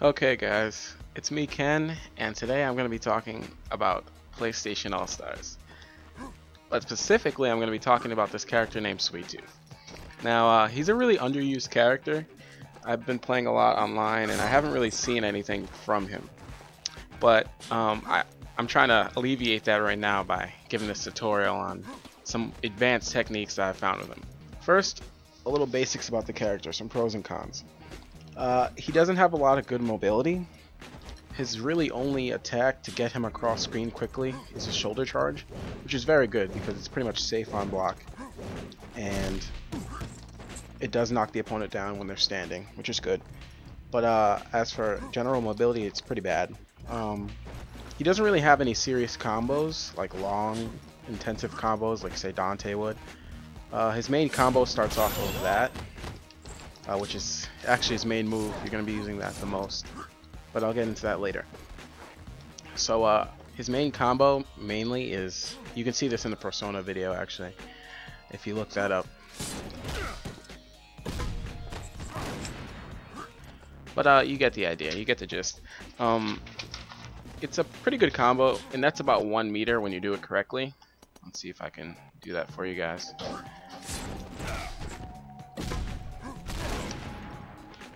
Okay guys, it's me Ken, and today I'm going to be talking about PlayStation All-Stars. But specifically I'm going to be talking about this character named Sweet Tooth. Now he's a really underused character. I've been playing a lot online and I haven't really seen anything from him. But I'm trying to alleviate that right now by giving this tutorial on some advanced techniques that I found with him. First, a little basics about the character, some pros and cons. He doesn't have a lot of good mobility. His really only attack to get him across screen quickly is his shoulder charge, which is very good because it's pretty much safe on block, and it does knock the opponent down when they're standing, which is good. But as for general mobility, it's pretty bad. He doesn't really have any serious combos, like long, intensive combos like say Dante would. His main combo starts off of that, which is actually his main move. You're going to be using that the most, but I'll get into that later. So his main combo mainly is, you can see this in the Persona video actually, if you look that up. But you get the idea, you get the gist. It's a pretty good combo, and that's about 1 meter when you do it correctly. Let's see if I can do that for you guys.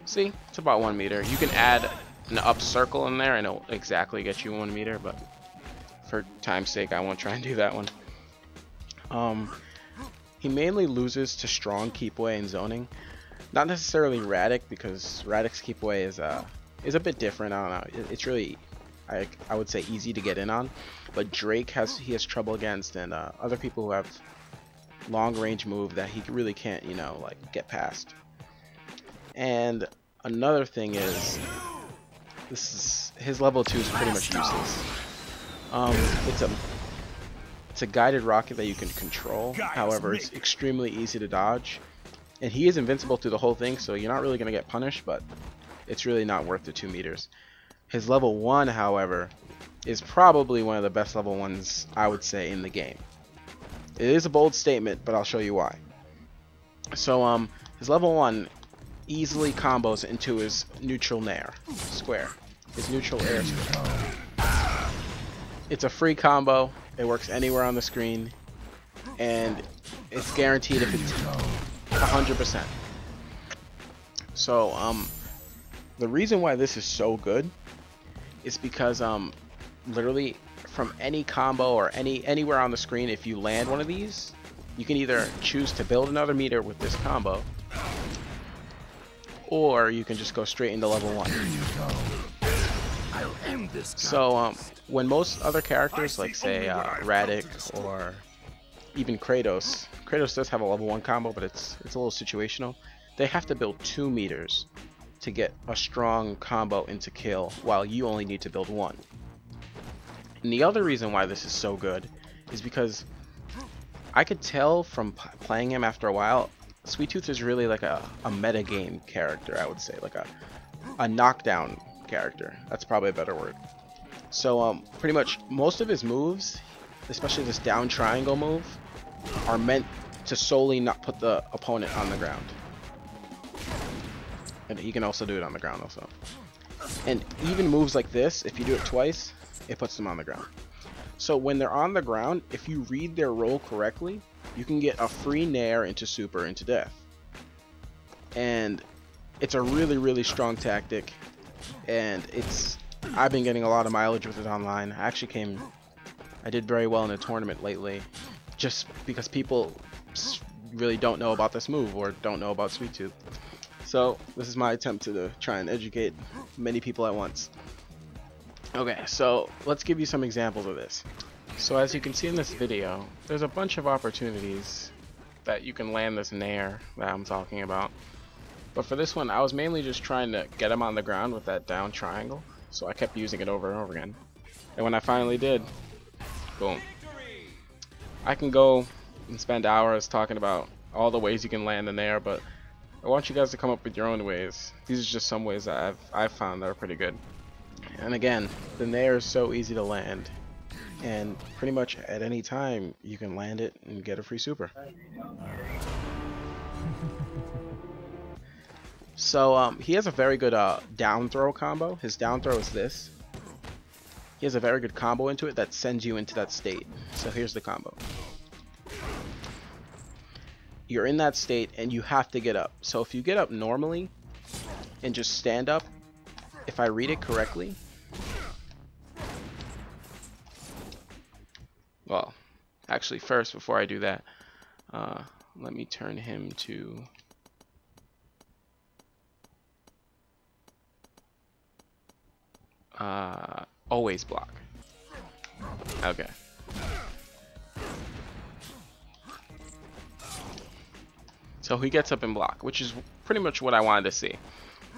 See, it's about 1 meter. You can add an up circle in there and it'll exactly get you 1 meter, but for time's sake I won't try and do that one. He mainly loses to strong keep away and zoning. Not necessarily Radic, because Radic's keep away is a bit different. I don't know. It's really, I would say, easy to get in on. But Drake has trouble against, and other people who have long range move that he really can't, like get past. And another thing is, his level 2 is pretty much useless. It's a guided rocket that you can control. However, it's extremely easy to dodge, and he is invincible through the whole thing, so you're not really gonna get punished. But it's really not worth the 2 meters. His level 1, however, is probably one of the best level 1s I would say in the game. It is a bold statement, but I'll show you why. So his level 1 easily combos into his neutral nair square, his neutral air square. It's a free combo, it works anywhere on the screen, and it's guaranteed if it's 100%. So the reason why this is so good is because literally from any combo or anywhere on the screen, if you land one of these, you can either choose to build another meter with this combo, or you can just go straight into level 1. So when most other characters, like say Radic or even Kratos does have a level 1 combo, but it's a little situational. They have to build 2 meters to get a strong combo into kill, while you only need to build 1. And the other reason why this is so good is because I could tell from playing him after a while, Sweet Tooth is really like a meta game character, I would say, like a knockdown character. That's probably a better word. So pretty much most of his moves, especially this down triangle move, are meant to solely not put the opponent on the ground. And he can also do it on the ground also. And even moves like this, if you do it twice, it puts them on the ground. So when they're on the ground, if you read their role correctly, you can get a free nair into super into death. And it's a really strong tactic, and I've been getting a lot of mileage with it online. I did very well in a tournament lately, just because people really don't know about this move or don't know about Sweet Tooth. So this is my attempt to try and educate many people at once. Okay, so let's give you some examples of this. So as you can see in this video, there's a bunch of opportunities that you can land this nair that I'm talking about. But for this one, I was mainly just trying to get him on the ground with that down triangle. So I kept using it over and over again. And when I finally did, boom. I can go and spend hours talking about all the ways you can land the nair, but I want you guys to come up with your own ways. These are just some ways that I've found that are pretty good. And again, the nair is so easy to land, and pretty much at any time you can land it and get a free super. So he has a very good down throw combo. His down throw is this. He has a very good combo into it that sends you into that state. So here's the combo. You're in that state and you have to get up. So if you get up normally and just stand up, if I read it correctly, well, actually first before I do that, let me turn him to always block. Okay. So he gets up and block, which is pretty much what I wanted to see.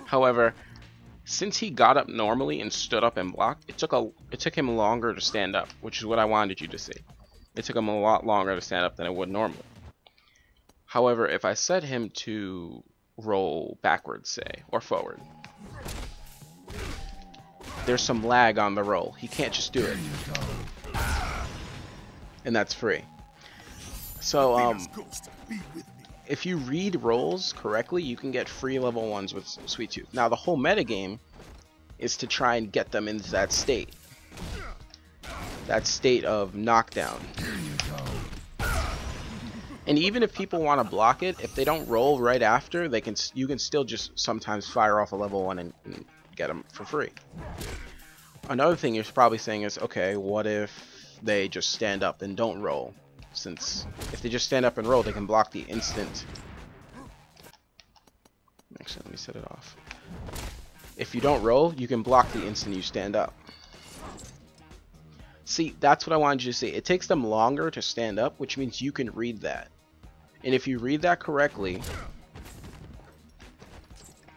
However, since he got up normally and stood up and blocked, it took him longer to stand up, which is what I wanted you to see. It took him a lot longer to stand up than it would normally. However, if I set him to roll backwards, say, or forward, there's some lag on the roll. He can't just do it. And that's free. So, if you read rolls correctly, you can get free level 1s with Sweet Tooth. Now, the whole metagame is to try and get them into that state. That state of knockdown. And even if people want to block it, if they don't roll right after, you can still just sometimes fire off a level 1 and get them for free. Another thing you're probably saying is, okay, what if they just stand up and don't roll? Since if they just stand up and roll, they can block the instant. Actually, let me set it off. If you don't roll, you can block the instant you stand up. See, that's what I wanted you to see. It takes them longer to stand up, which means you can read that. And if you read that correctly,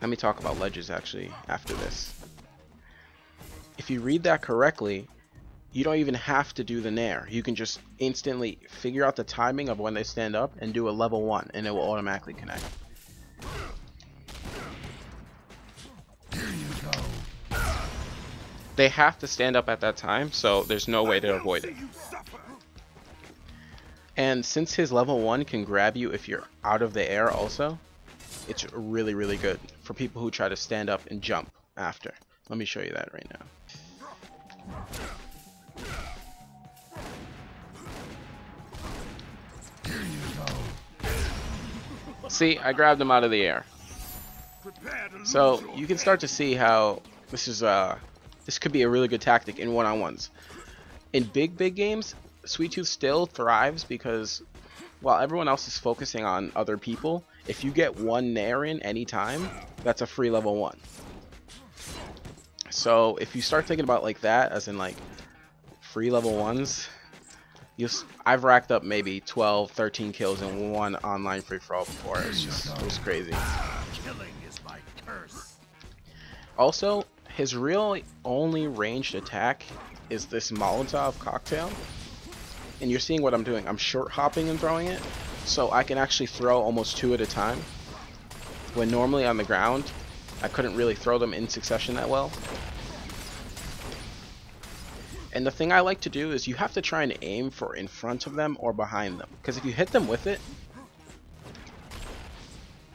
let me talk about ledges actually after this. If you read that correctly, you don't even have to do the nair. You can just instantly figure out the timing of when they stand up and do a level 1, and it will automatically connect. They have to stand up at that time, so there's no way to avoid it. And since his level 1 can grab you if you're out of the air also, it's really, really good for people who try to stand up and jump after. Let me show you that right now. See, I grabbed him out of the air. So you can start to see how this could be a really good tactic in one-on-ones. In big games, Sweet Tooth still thrives because while everyone else is focusing on other people, if you get one nair in anytime, that's a free level 1. So if you start thinking about like that, as in like free level 1s, I've racked up maybe 12, 13 kills in one online free-for-all before. It was crazy. Killing is my curse. Also, his real only ranged attack is this Molotov cocktail. And you're seeing what I'm doing. I'm short hopping and throwing it, so I can actually throw almost 2 at a time. When normally on the ground, I couldn't really throw them in succession that well. And the thing I like to do is you have to try and aim for in front of them or behind them. Because if you hit them with it,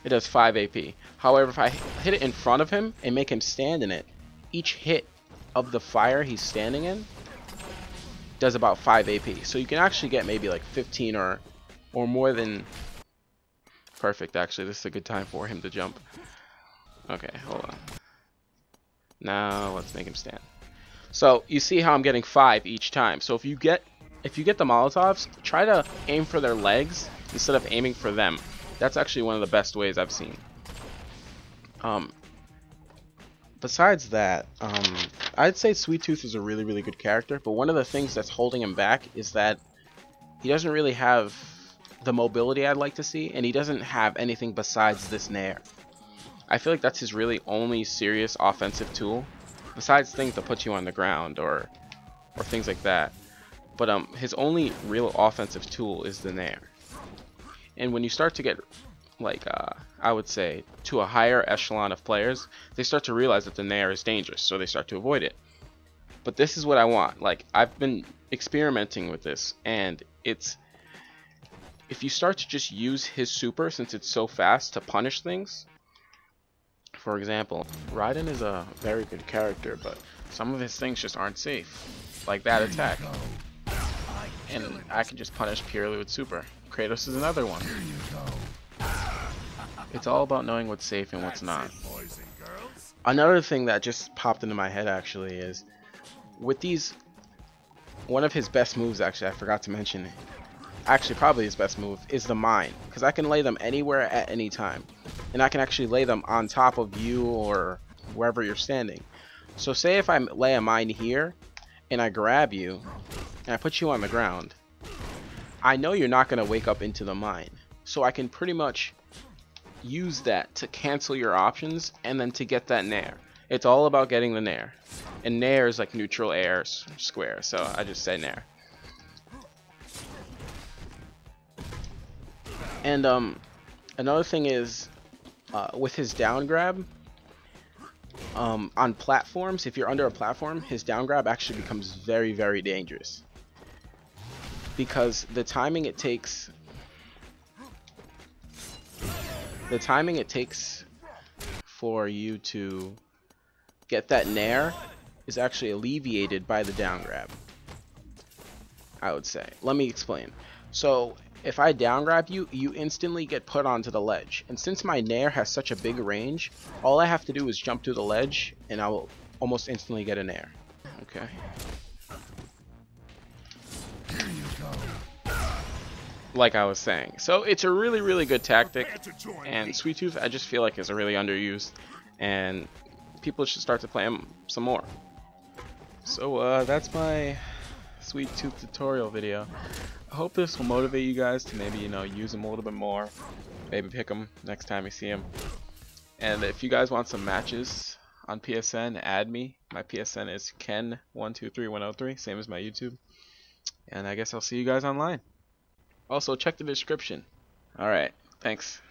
it does 5 AP. However, if I hit it in front of him and make him stand in it, each hit of the fire he's standing in does about 5 AP. So you can actually get maybe like 15 or more than... Perfect, actually. This is a good time for him to jump. Okay, hold on. Now let's make him stand. So you see how I'm getting 5 each time. So if you get the Molotovs, try to aim for their legs instead of aiming for them. That's actually one of the best ways I've seen. Besides that, I'd say Sweet Tooth is a really, really good character, but one of the things that's holding him back is that he doesn't really have the mobility I'd like to see, and he doesn't have anything besides this nair. I feel like that's his really only serious offensive tool, besides things that put you on the ground or things like that. But his only real offensive tool is the nair. And when you start to get, like, I would say, to a higher echelon of players, they start to realize that the nair is dangerous, so they start to avoid it. But this is what I want. Like, I've been experimenting with this, and it's... If you start to just use his super, since it's so fast, to punish things, For example, Raiden is a very good character, but some of his things just aren't safe. Like that attack. And I can just punish purely with super. Kratos is another one. It's all about knowing what's safe and what's not. Another thing that just popped into my head actually is, with these, one of his best moves actually, I forgot to mention, actually probably his best move, is the mine. Because I can lay them anywhere at any time. And I can actually lay them on top of you or wherever you're standing. So say if I lay a mine here, and I grab you, and I put you on the ground, I know you're not going to wake up into the mine. So I can pretty much use that to cancel your options and then to get that nair. It's all about getting the nair. And nair is like neutral air square, so I just say nair. And another thing is, with his down grab, on platforms, if you're under a platform, his down grab actually becomes very, very dangerous. Because the timing it takes for you to get that nair is actually alleviated by the down grab, I would say. Let me explain. So if I down grab you, you instantly get put onto the ledge. And since my nair has such a big range, all I have to do is jump to the ledge and I will almost instantly get a nair. Okay. Like I was saying. So it's a really, really good tactic, and Sweet Tooth I just feel like is really underused, and people should start to play him some more. So that's my Sweet Tooth tutorial video. I hope this will motivate you guys to maybe, use him a little bit more, maybe pick him next time you see him. And if you guys want some matches on PSN, add me. My PSN is Ken123103, same as my YouTube. And I guess I'll see you guys online. Also, check the description. Alright, thanks.